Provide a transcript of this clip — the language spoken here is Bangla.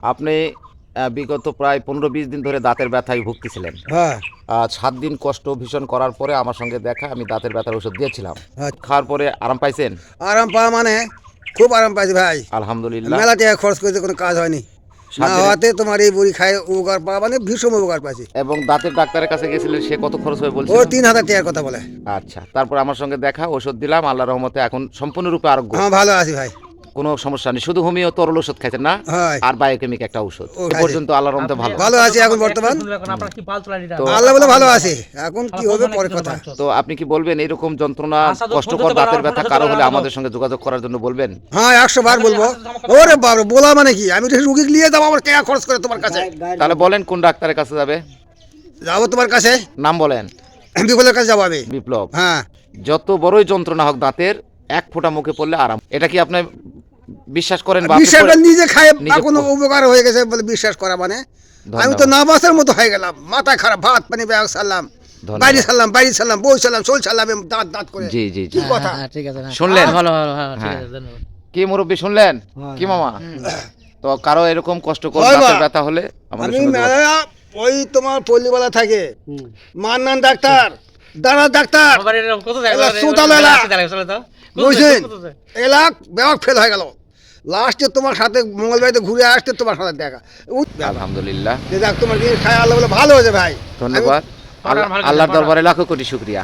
আপনি বিগত প্রায় 15-20 দিন ধরে দাঁতের ব্যথায় ভুগতেছিলেন। হ্যাঁ 7 দিন কষ্ট ভীষণ করার পরে আমার সঙ্গে দেখা, আমি দাঁতের ব্যথার ওষুধ দিয়েছিলাম। হ্যাঁ। খাওয়ার পরে আরাম পাইছেন? আরাম পাওয়া মানে খুব আরাম পাইছি ভাই। আলহামদুলিল্লাহ। মেলা টাকা খরচ করেছে, কোনো কাজ হয়নি। 7 না দিনে হওয়াতে তোমার এই বুড়ি খায় উপকার পাওয়া মানে ভীষণ উপকার পাইছি। এবং দাঁতের ডাক্তারের কাছে গেছিলেন, সে কত খরচ হবে ও বলছিল? 3000 টাকার কথা বলে। আচ্ছা, তারপর আমার সঙ্গে দেখা, ওষুধ দিলাম, আল্লাহর রহমতে এখন সম্পূর্ণরূপে আরোগ্য। হ্যাঁ ভালো আছি ভাই। কোনো সমস্যা নেই, শুধু হোমিও তরল ওষুধ খাইছেন না, হয় আর বায়োকেমিক একটা ওষুধ। ও এ খাইছি। পর্যন্ত আল্লাহর রহমতে ভালো। ভালো আছি এখন বর্তমান। তো আল্লাহ বলে ভালো আছে, এখন কি হবে পরে কথা। তো আপনি কি বলবেন এরকম যন্ত্রণা, কষ্টকর দাঁতের ব্যথা কারো হলে আমাদের সঙ্গে যোগাযোগ করার জন্য বলবেন? হ্যাঁ 100 বার বলবো। ওরে বাবা, বলা মানে কি, আমি রুগী নিয়ে যাবো আমার টাকা খরচ করে তোমার কাছে। তাহলে বলেন কোন ডাক্তারের কাছে যাবে? যাবো তোমার কাছে, নাম বলেন। বিপুলের কাছে যাবো আমি। বিপ্লব। হ্যাঁ যত বড়ই যন্ত্রণা হোক দাঁতের, এক ফোঁটা মুখে পড়লে আরাম। এটা কি আপনি বিশ্বাস করেন বা আপনি বিশ্বাস করে- নিজে খায় নিজে এখন উপকার হয়ে গেছে বলে বিশ্বাস করা মানে আমি তো ধন্যবাদ। না বাঁচার মতো হয়ে গেলাম। মাথা খারাপ, ভাত পানি ব্যাগ সারলাম, ধন্যবাদ। বাড়ি সারলাম, বই সারলাম, চোল সারলাম, দাঁত দাঁত করে। জি জি জি। কি কথা। ঠিক আছে শুনলেন? ভালো ভালো হ্যাঁ ঠিক হ্যাঁ। আছে ধন্যবাদ। কি মুরব্বী শুনলেন? কি মামা? তো কারো এরকম কষ্টকর হয় বা। দাঁতের ব্যথা হলে আমাদের আমি সঙ্গে যোগাযোগ- মেলা ওই তোমার পল্লীবেলা থাকে মান্নান ডাক্তার, দাঁড়া ডাক্তার, আমার এরকম কত এলা সুতালো এলা। বুঝছেন, এলাক ব্যাগ ফেল হয়ে গেল। লাস্টে তোমার সাথে মঙ্গলবাড়িতে ঘুরে আসতে তোমার সাথে দেখা। আলহামদুলিল্লাহ, দেখ তোমার জিনিস খায় আল্লাহ বলে ভালো হয়েছে ভাই। ধন্যবাদ। আল্লাহর দরবারে লাখো কোটি শুকরিয়া।